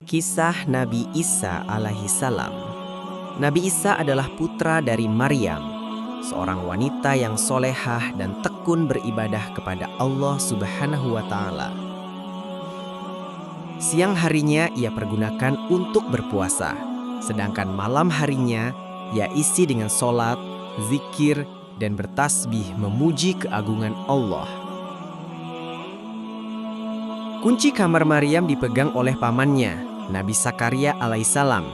Kisah Nabi Isa alaihi salam. Nabi Isa adalah putra dari Maryam, seorang wanita yang solehah dan tekun beribadah kepada Allah Subhanahu wa Ta'ala. Siang harinya ia pergunakan untuk berpuasa, sedangkan malam harinya ia isi dengan sholat, zikir, dan bertasbih memuji keagungan Allah. Kunci kamar Maryam dipegang oleh pamannya, Nabi Zakaria alaihissalam.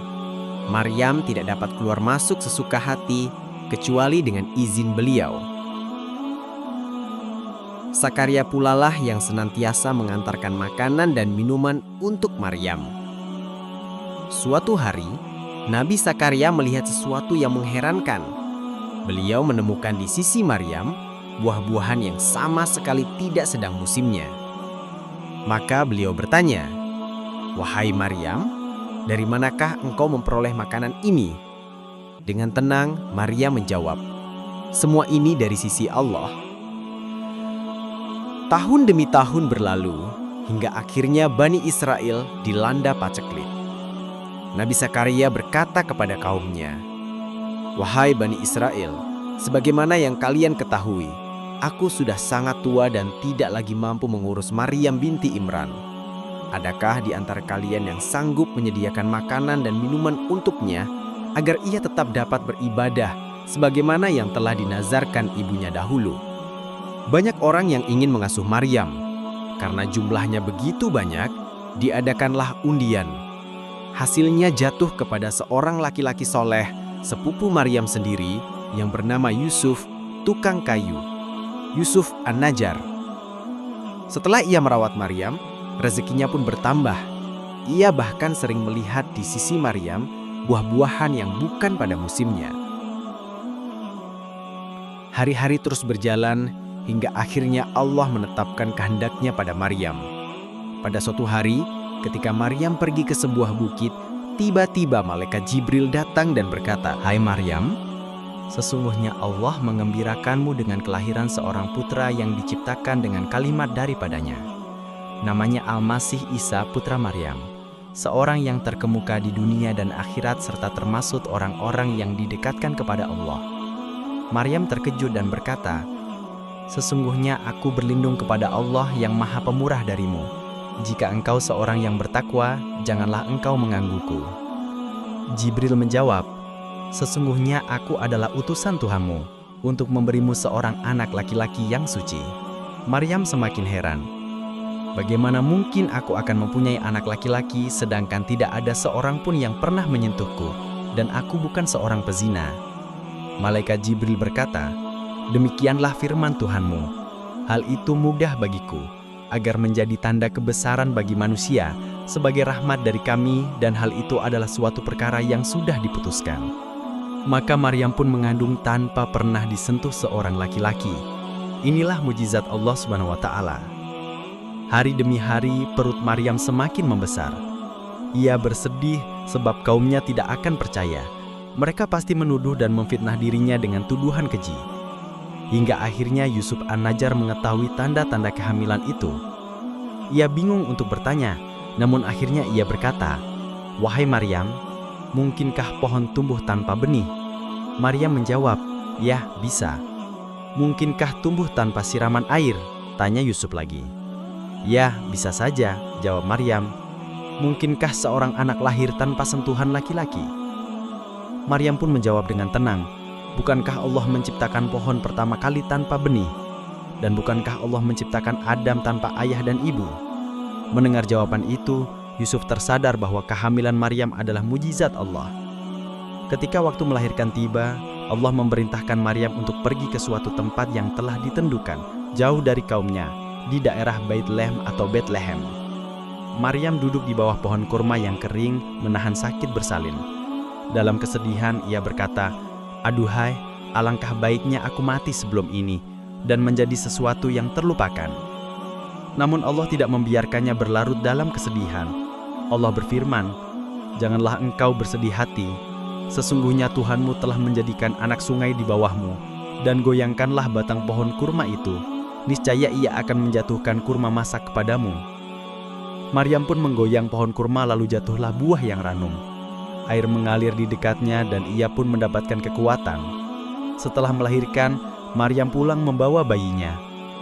Maryam tidak dapat keluar masuk sesuka hati kecuali dengan izin beliau. Zakaria pula lah yang senantiasa mengantarkan makanan dan minuman untuk Maryam. Suatu hari, Nabi Zakaria melihat sesuatu yang mengherankan. Beliau menemukan di sisi Maryam buah-buahan yang sama sekali tidak sedang musimnya. Maka beliau bertanya, "Wahai Maryam, dari manakah engkau memperoleh makanan ini?" Dengan tenang, Maryam menjawab, "Semua ini dari sisi Allah." Tahun demi tahun berlalu, hingga akhirnya Bani Israel dilanda paceklik. Nabi Zakaria berkata kepada kaumnya, "Wahai Bani Israel, sebagaimana yang kalian ketahui, aku sudah sangat tua dan tidak lagi mampu mengurus Maryam binti Imran. Adakah di antara kalian yang sanggup menyediakan makanan dan minuman untuknya agar ia tetap dapat beribadah sebagaimana yang telah dinazarkan ibunya dahulu?" Banyak orang yang ingin mengasuh Maryam. Karena jumlahnya begitu banyak, diadakanlah undian. Hasilnya jatuh kepada seorang laki-laki soleh, sepupu Maryam sendiri, yang bernama Yusuf, tukang kayu. Yusuf An-Najjar. Setelah ia merawat Maryam, rezekinya pun bertambah. Ia bahkan sering melihat di sisi Maryam buah-buahan yang bukan pada musimnya. Hari-hari terus berjalan hingga akhirnya Allah menetapkan kehendaknya pada Maryam. Pada suatu hari, ketika Maryam pergi ke sebuah bukit, tiba-tiba malaikat Jibril datang dan berkata, "Hai Maryam, sesungguhnya Allah mengembirakanmu dengan kelahiran seorang putra yang diciptakan dengan kalimat daripadanya. Namanya Al-Masih Isa putra Maryam, seorang yang terkemuka di dunia dan akhirat serta termasuk orang-orang yang didekatkan kepada Allah." Maryam terkejut dan berkata, "Sesungguhnya aku berlindung kepada Allah yang Maha Pemurah darimu. Jika engkau seorang yang bertakwa, janganlah engkau menggangguku." Jibril menjawab, "Sesungguhnya aku adalah utusan Tuhanmu untuk memberimu seorang anak laki-laki yang suci." Maryam semakin heran. "Bagaimana mungkin aku akan mempunyai anak laki-laki sedangkan tidak ada seorang pun yang pernah menyentuhku dan aku bukan seorang pezina?" Malaikat Jibril berkata, "Demikianlah firman Tuhanmu. Hal itu mudah bagiku, agar menjadi tanda kebesaran bagi manusia sebagai rahmat dari kami, dan hal itu adalah suatu perkara yang sudah diputuskan." Maka Maryam pun mengandung tanpa pernah disentuh seorang laki-laki. Inilah mujizat Allah Subhanahu wa Ta'ala. Hari demi hari perut Maryam semakin membesar. Ia bersedih sebab kaumnya tidak akan percaya. Mereka pasti menuduh dan memfitnah dirinya dengan tuduhan keji. Hingga akhirnya Yusuf An-Najjar mengetahui tanda-tanda kehamilan itu. Ia bingung untuk bertanya, namun akhirnya ia berkata, "Wahai Maryam, mungkinkah pohon tumbuh tanpa benih?" Maryam menjawab, "Ya, bisa." "Mungkinkah tumbuh tanpa siraman air?" tanya Yusuf lagi. "Ya, bisa saja," jawab Maryam. "Mungkinkah seorang anak lahir tanpa sentuhan laki-laki?" Maryam pun menjawab dengan tenang, "Bukankah Allah menciptakan pohon pertama kali tanpa benih? Dan bukankah Allah menciptakan Adam tanpa ayah dan ibu?" Mendengar jawaban itu, Yusuf tersadar bahwa kehamilan Maryam adalah mujizat Allah. Ketika waktu melahirkan tiba, Allah memerintahkan Maryam untuk pergi ke suatu tempat yang telah ditentukan, jauh dari kaumnya, di daerah Bethlehem atau Bethlehem. Maryam duduk di bawah pohon kurma yang kering, menahan sakit bersalin. Dalam kesedihan, ia berkata, "Aduhai, alangkah baiknya aku mati sebelum ini dan menjadi sesuatu yang terlupakan." Namun Allah tidak membiarkannya berlarut dalam kesedihan. Allah berfirman, "Janganlah engkau bersedih hati. Sesungguhnya Tuhanmu telah menjadikan anak sungai di bawahmu, dan goyangkanlah batang pohon kurma itu. Niscaya ia akan menjatuhkan kurma masak kepadamu." Maryam pun menggoyang pohon kurma lalu jatuhlah buah yang ranum. Air mengalir di dekatnya dan ia pun mendapatkan kekuatan. Setelah melahirkan, Maryam pulang membawa bayinya.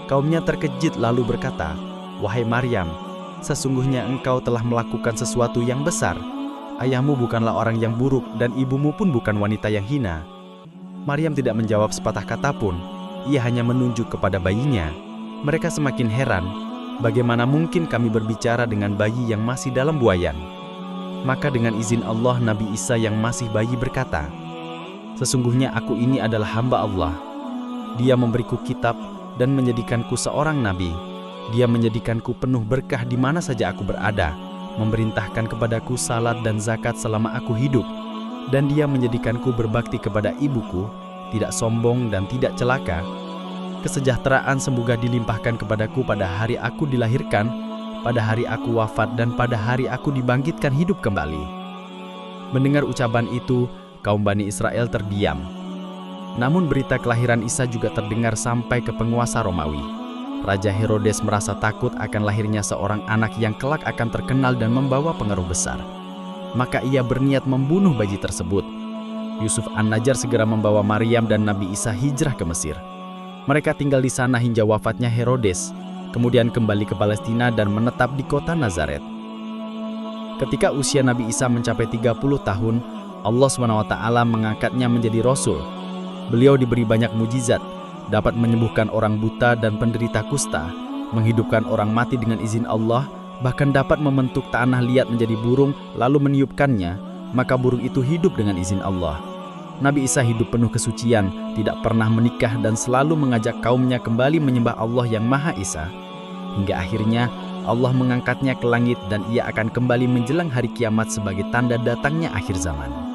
Kaumnya terkejut lalu berkata, "Wahai Maryam, sesungguhnya engkau telah melakukan sesuatu yang besar. Ayahmu bukanlah orang yang buruk dan ibumu pun bukan wanita yang hina." Maryam tidak menjawab sepatah kata pun. Ia hanya menunjuk kepada bayinya. Mereka semakin heran. Bagaimana mungkin kami berbicara dengan bayi yang masih dalam buayan? Maka dengan izin Allah, Nabi Isa yang masih bayi berkata, "Sesungguhnya aku ini adalah hamba Allah. Dia memberiku kitab dan menjadikanku seorang nabi. Dia menjadikanku penuh berkah di mana saja aku berada, memerintahkan kepadaku salat dan zakat selama aku hidup, dan dia menjadikanku berbakti kepada ibuku, tidak sombong dan tidak celaka. Kesejahteraan semoga dilimpahkan kepadaku pada hari aku dilahirkan, pada hari aku wafat, dan pada hari aku dibangkitkan hidup kembali." Mendengar ucapan itu, kaum Bani Israel terdiam. Namun berita kelahiran Isa juga terdengar sampai ke penguasa Romawi. Raja Herodes merasa takut akan lahirnya seorang anak yang kelak akan terkenal dan membawa pengaruh besar. Maka ia berniat membunuh bayi tersebut. Yusuf An-Najjar segera membawa Maryam dan Nabi Isa hijrah ke Mesir. Mereka tinggal di sana hingga wafatnya Herodes, kemudian kembali ke Palestina dan menetap di kota Nazaret. Ketika usia Nabi Isa mencapai 30 tahun, Allah SWT mengangkatnya menjadi Rasul. Beliau diberi banyak mujizat, dapat menyembuhkan orang buta dan penderita kusta, menghidupkan orang mati dengan izin Allah, bahkan dapat membentuk tanah liat menjadi burung lalu meniupkannya, maka burung itu hidup dengan izin Allah. Nabi Isa hidup penuh kesucian, tidak pernah menikah dan selalu mengajak kaumnya kembali menyembah Allah yang Maha Esa. Hingga akhirnya Allah mengangkatnya ke langit dan ia akan kembali menjelang hari kiamat sebagai tanda datangnya akhir zaman.